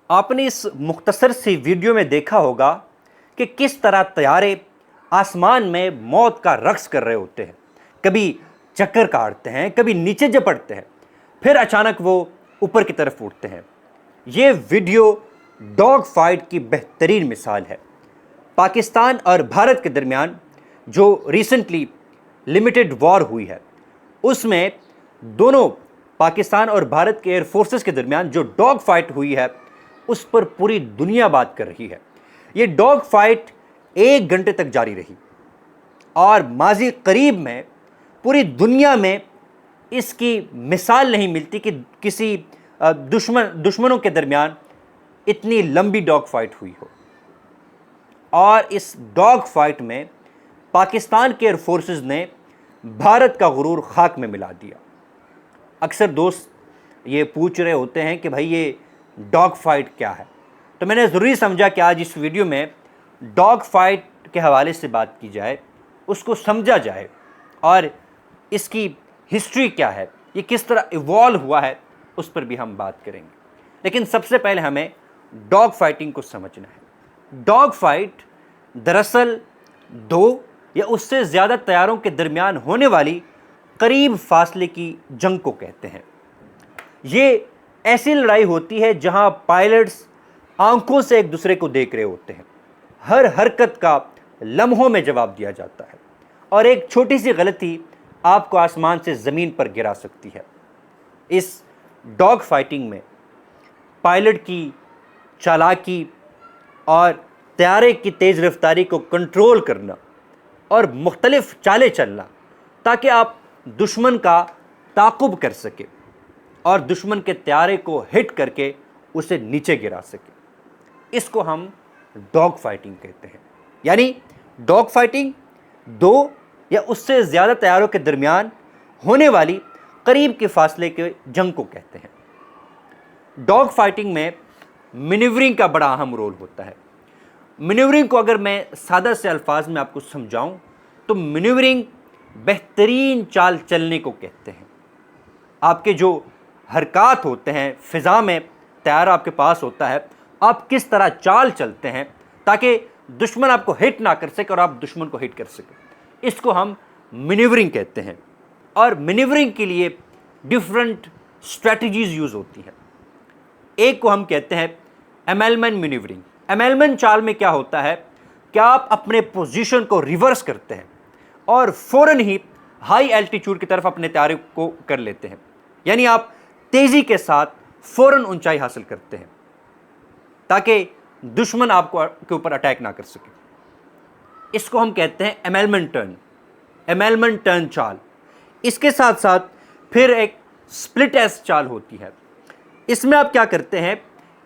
آپ نے اس مختصر سی ویڈیو میں دیکھا ہوگا کہ کس طرح طیارے آسمان میں موت کا رقص کر رہے ہوتے ہیں، کبھی چکر کاٹتے ہیں، کبھی نیچے جپٹتے ہیں، پھر اچانک وہ اوپر کی طرف اٹھتے ہیں۔ یہ ویڈیو ڈاگ فائٹ کی بہترین مثال ہے۔ پاکستان اور بھارت کے درمیان جو ریسنٹلی لمیٹڈ وار ہوئی ہے، اس میں دونوں پاکستان اور بھارت کے ایئر فورسز کے درمیان جو ڈاگ فائٹ ہوئی ہے، اس پر پوری دنیا بات کر رہی ہے۔ یہ ڈاگ فائٹ 1 گھنٹے تک جاری رہی اور ماضی قریب میں پوری دنیا میں اس کی مثال نہیں ملتی کہ کسی دشمنوں کے درمیان اتنی لمبی ڈاگ فائٹ ہوئی ہو۔ اور اس ڈاگ فائٹ میں پاکستان کے ایئر فورسز نے بھارت کا غرور خاک میں ملا دیا۔ اکثر دوست یہ پوچھ رہے ہوتے ہیں کہ بھائی یہ ڈاگ فائٹ کیا ہے، تو میں نے ضروری سمجھا کہ آج اس ویڈیو میں ڈاگ فائٹ کے حوالے سے بات کی جائے، اس کو سمجھا جائے اور اس کی ہسٹری کیا ہے، یہ کس طرح ایوالو ہوا ہے، اس پر بھی ہم بات کریں گے۔ لیکن سب سے پہلے ہمیں ڈاگ فائٹنگ کو سمجھنا ہے۔ ڈاگ فائٹ دراصل 2 یا اس سے زیادہ طیاروں کے درمیان ہونے والی قریب فاصلے کی جنگ کو کہتے ہیں۔ یہ ایسی لڑائی ہوتی ہے جہاں پائلٹس آنکھوں سے ایک دوسرے کو دیکھ رہے ہوتے ہیں، ہر حرکت کا لمحوں میں جواب دیا جاتا ہے، اور ایک چھوٹی سی غلطی آپ کو آسمان سے زمین پر گرا سکتی ہے۔ اس ڈاگ فائٹنگ میں پائلٹ کی چالاکی اور طیارے کی تیز رفتاری کو کنٹرول کرنا اور مختلف چالیں چلنا تاکہ آپ دشمن کا تعاقب کر سکے اور دشمن کے طیارے کو ہٹ کر کے اسے نیچے گرا سکے، اس کو ہم ڈاگ فائٹنگ کہتے ہیں۔ یعنی ڈاگ فائٹنگ 2 یا اس سے زیادہ طیاروں کے درمیان ہونے والی قریب کے فاصلے کے جنگ کو کہتے ہیں۔ ڈاگ فائٹنگ میں مینیورنگ کا بڑا اہم رول ہوتا ہے۔ مینیورنگ کو اگر میں سادہ سے الفاظ میں آپ کو سمجھاؤں تو مینیورنگ بہترین چال چلنے کو کہتے ہیں۔ آپ کے جو حرکات ہوتے ہیں، فضا میں طیارہ آپ کے پاس ہوتا ہے، آپ کس طرح چال چلتے ہیں تاکہ دشمن آپ کو ہٹ نہ کر سکے اور آپ دشمن کو ہٹ کر سکیں، اس کو ہم مینیورنگ کہتے ہیں۔ اور مینیورنگ کے لیے ڈیفرنٹ اسٹریٹجیز یوز ہوتی ہیں۔ ایک کو ہم کہتے ہیں ایمیلمن مینیورنگ۔ ایمیلمن چال میں کیا ہوتا ہے کہ آپ اپنے پوزیشن کو ریورس کرتے ہیں اور فوراً ہی ہائی ایلٹیٹیوڈ کی طرف اپنے طیارے کو کر لیتے ہیں، یعنی آپ تیزی کے ساتھ فوراً اونچائی حاصل کرتے ہیں تاکہ دشمن آپ کے اوپر اٹیک نہ کر سکے۔ اس کو ہم کہتے ہیں ایمیلمن ٹرن، ایمیلمن ٹرن چال۔ اس کے ساتھ ساتھ پھر ایک سپلٹ ایس چال ہوتی ہے۔ اس میں آپ کیا کرتے ہیں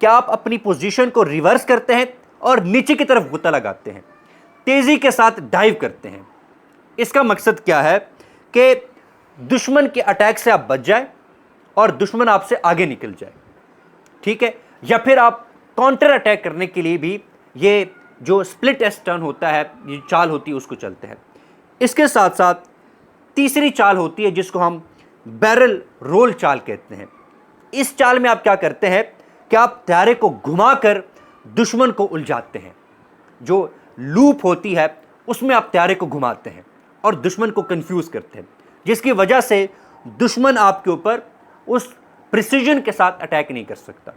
کہ آپ اپنی پوزیشن کو ریورس کرتے ہیں اور نیچے کی طرف غوطہ لگاتے ہیں، تیزی کے ساتھ ڈائیو کرتے ہیں۔ اس کا مقصد کیا ہے کہ دشمن کے اٹیک سے آپ بچ جائیں اور دشمن آپ سے آگے نکل جائے، ٹھیک ہے؟ یا پھر آپ کاؤنٹر اٹیک کرنے کے لیے بھی یہ جو سپلٹ ایس ٹرن ہوتا ہے، یہ چال ہوتی ہے، اس کو چلتے ہیں۔ اس کے ساتھ ساتھ تیسری چال ہوتی ہے جس کو ہم بیرل رول چال کہتے ہیں۔ اس چال میں آپ کیا کرتے ہیں کہ آپ طیارے کو گھما کر دشمن کو الجھاتے ہیں، جو لوپ ہوتی ہے اس میں آپ طیارے کو گھماتے ہیں اور دشمن کو کنفیوز کرتے ہیں، جس کی وجہ سے دشمن آپ کے اوپر اس پریسیجن کے ساتھ اٹیک نہیں کر سکتا۔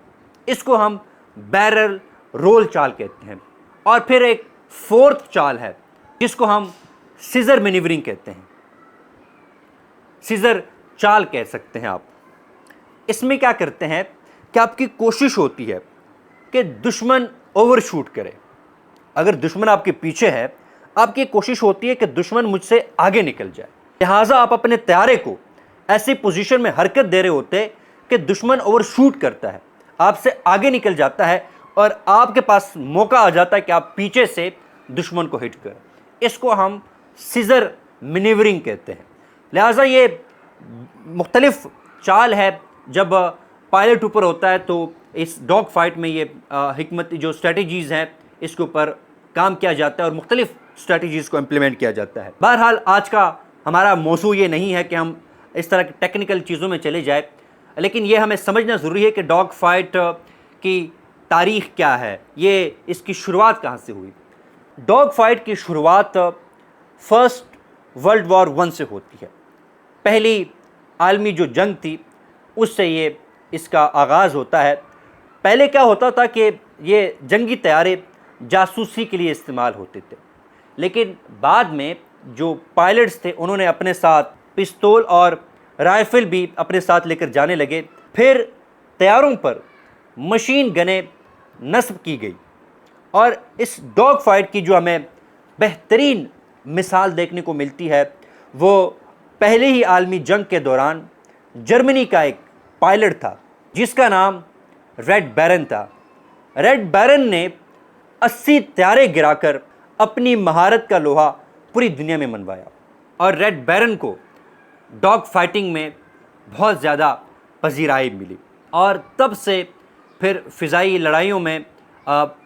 اس کو ہم بیرل رول چال کہتے ہیں۔ اور پھر ایک 4تھ چال ہے جس کو ہم سیزر مینیورنگ کہتے ہیں، سیزر چال کہہ سکتے ہیں آپ۔ اس میں کیا کرتے ہیں کہ آپ کی کوشش ہوتی ہے کہ دشمن اوور شوٹ کرے۔ اگر دشمن آپ کے پیچھے ہے، آپ کی کوشش ہوتی ہے کہ دشمن مجھ سے آگے نکل جائے، لہٰذا آپ اپنے طیارے کو ایسی پوزیشن میں حرکت دے رہے ہوتے کہ دشمن اوور شوٹ کرتا ہے، آپ سے آگے نکل جاتا ہے اور آپ کے پاس موقع آ جاتا ہے کہ آپ پیچھے سے دشمن کو ہٹ کریں۔ اس کو ہم سیزر مینیورنگ کہتے ہیں۔ لہٰذا یہ مختلف چال ہے۔ جب پائلٹ اوپر ہوتا ہے تو اس ڈاگ فائٹ میں یہ حکمت جو اسٹریٹجیز ہیں اس کے اوپر کام کیا جاتا ہے اور مختلف اسٹریٹجیز کو امپلیمنٹ کیا جاتا ہے۔ بہرحال آج کا ہمارا موضوع یہ نہیں ہے کہ ہم اس طرح کی ٹیکنیکل چیزوں میں چلے جائیں، لیکن یہ ہمیں سمجھنا ضروری ہے کہ ڈاگ فائٹ کی تاریخ کیا ہے، یہ اس کی شروعات کہاں سے ہوئی۔ ڈاگ فائٹ کی شروعات فرسٹ ورلڈ وار 1 سے ہوتی ہے۔ پہلی عالمی جو جنگ تھی اس سے اس کا آغاز ہوتا ہے۔ پہلے کیا ہوتا تھا کہ یہ جنگی طیارے جاسوسی کے لیے استعمال ہوتے تھے، لیکن بعد میں جو پائلٹس تھے انہوں نے اپنے ساتھ پستول اور رائفل بھی اپنے ساتھ لے کر جانے لگے۔ پھر طیاروں پر مشین گنیں نصب کی گئی، اور اس ڈاگ فائٹ کی جو ہمیں بہترین مثال دیکھنے کو ملتی ہے وہ پہلے ہی عالمی جنگ کے دوران جرمنی کا ایک پائلٹ تھا جس کا نام ریڈ بیرن تھا۔ ریڈ بیرن نے 80 طیارے گرا کر اپنی مہارت کا لوہا پوری دنیا میں منوایا، اور ریڈ بیرن کو ڈاگ فائٹنگ میں بہت زیادہ پذیرائی ملی، اور تب سے پھر فضائی لڑائیوں میں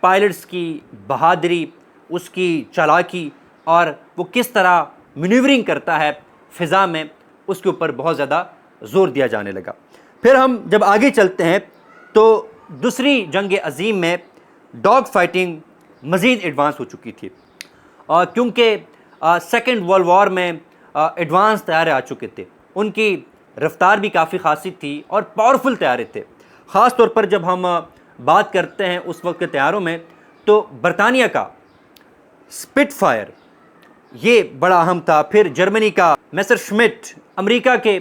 پائلٹس کی بہادری، اس کی چالاکی اور وہ کس طرح مینیورنگ کرتا ہے فضا میں، اس کے اوپر بہت زیادہ زور دیا جانے لگا۔ پھر ہم جب آگے چلتے ہیں تو دوسری جنگ عظیم میں ڈاگ فائٹنگ مزید ایڈوانس ہو چکی تھی، کیونکہ سیکنڈ ورلڈ وار میں ایڈوانس طیارے آ چکے تھے، ان کی رفتار بھی کافی خاصی تھی اور پاورفل طیارے تھے۔ خاص طور پر جب ہم بات کرتے ہیں اس وقت کے طیاروں میں تو برطانیہ کا سپٹ فائر یہ بڑا اہم تھا، پھر جرمنی کا میسر شمٹ، امریکہ کے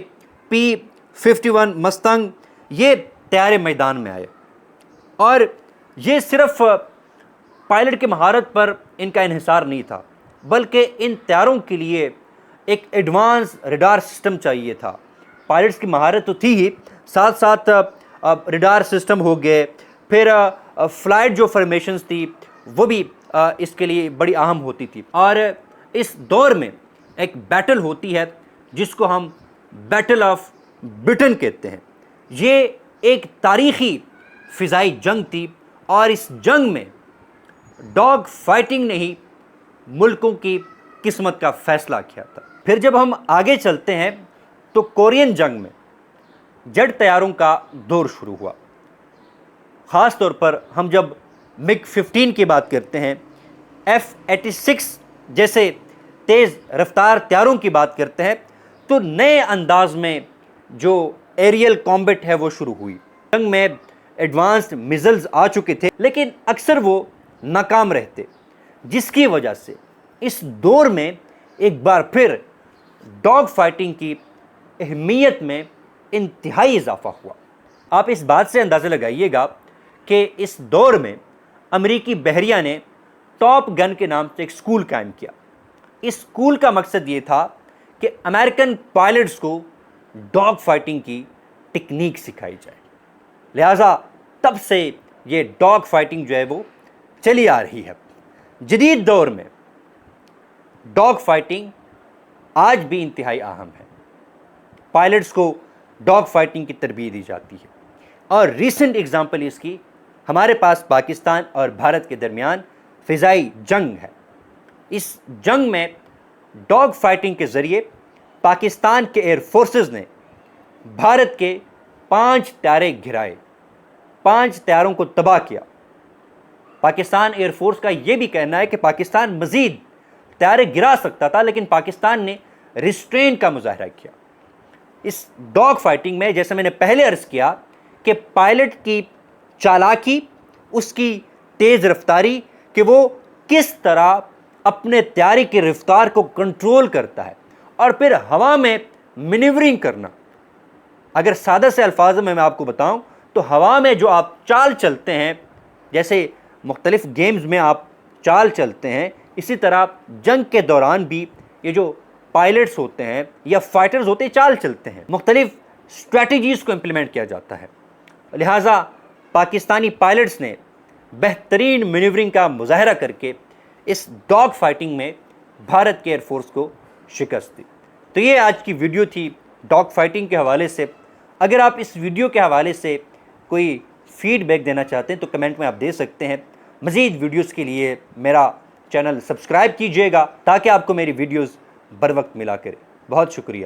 P-51 مستنگ، یہ طیارے میدان میں آئے، اور یہ صرف پائلٹ کی مہارت پر ان کا انحصار نہیں تھا، بلکہ ان طیاروں کے لیے ایک ایڈوانس ریڈار سسٹم چاہیے تھا۔ پائلٹس کی مہارت تو تھی ہی، ساتھ ساتھ ریڈار سسٹم ہو گئے، پھر فلائٹ جو فارمیشنز تھی وہ بھی اس کے لیے بڑی اہم ہوتی تھی۔ اور اس دور میں ایک بیٹل ہوتی ہے جس کو ہم بیٹل آف بریٹن کہتے ہیں۔ یہ ایک تاریخی فضائی جنگ تھی، اور اس جنگ میں ڈاگ فائٹنگ نے ہی ملکوں کی قسمت کا فیصلہ کیا تھا۔ پھر جب ہم آگے چلتے ہیں تو کورین جنگ میں جیٹ طیاروں کا دور شروع ہوا۔ خاص طور پر ہم جب MiG-15 کی بات کرتے ہیں، F-86 جیسے تیز رفتار طیاروں کی بات کرتے ہیں، تو نئے انداز میں جو ایریل کامبیٹ ہے وہ شروع ہوئی۔ جنگ میں ایڈوانسڈ میزلز آ چکے تھے، لیکن اکثر وہ ناکام رہتے، جس کی وجہ سے اس دور میں ایک بار پھر ڈاگ فائٹنگ کی اہمیت میں انتہائی اضافہ ہوا۔ آپ اس بات سے اندازہ لگائیے گا کہ اس دور میں امریکی بحریہ نے ٹاپ گن کے نام سے ایک اسکول قائم کیا۔ اس اسکول کا مقصد یہ تھا کہ امریکن پائلٹس کو ڈاگ فائٹنگ کی ٹیکنیک سکھائی جائے، لہٰذا تب سے یہ ڈاگ فائٹنگ جو ہے وہ چلی آ رہی ہے۔ جدید دور میں ڈاگ فائٹنگ آج بھی انتہائی اہم ہے، پائلٹس کو ڈاگ فائٹنگ کی تربیت دی جاتی ہے، اور ریسنٹ ایگزامپل اس کی ہمارے پاس پاکستان اور بھارت کے درمیان فضائی جنگ ہے۔ اس جنگ میں ڈاگ فائٹنگ کے ذریعے پاکستان کے ایئر فورسز نے بھارت کے 5 طیارے گرائے، 5 طیاروں کو تباہ کیا۔ پاکستان ایئر فورس کا یہ بھی کہنا ہے کہ پاکستان مزید طیارے گرا سکتا تھا، لیکن پاکستان نے ریسٹرین کا مظاہرہ کیا۔ اس ڈاگ فائٹنگ میں جیسے میں نے پہلے عرض کیا کہ پائلٹ کی چالاکی، اس کی تیز رفتاری، کہ وہ کس طرح اپنے طیارے کی رفتار کو کنٹرول کرتا ہے، اور پھر ہوا میں مینیورنگ کرنا۔ اگر سادہ سے الفاظ میں آپ کو بتاؤں تو ہوا میں جو آپ چال چلتے ہیں، جیسے مختلف گیمز میں آپ چال چلتے ہیں، اسی طرح جنگ کے دوران بھی یہ جو پائلٹس ہوتے ہیں یا فائٹرز ہوتے ہیں چال چلتے ہیں، مختلف اسٹریٹجیز کو امپلیمنٹ کیا جاتا ہے۔ لہٰذا پاکستانی پائلٹس نے بہترین مینیورنگ کا مظاہرہ کر کے اس ڈاگ فائٹنگ میں بھارت کے ایئر فورس کو شکست دی۔ تو یہ آج کی ویڈیو تھی ڈاگ فائٹنگ کے حوالے سے۔ اگر آپ اس ویڈیو کے حوالے سے کوئی فیڈ بیک دینا چاہتے ہیں تو کمنٹ میں آپ دے سکتے ہیں۔ مزید ویڈیوز کے لیے میرا چینل سبسکرائب کیجیے گا تاکہ آپ کو میری ویڈیوز بر وقت ملا کرے۔ بہت شکریہ۔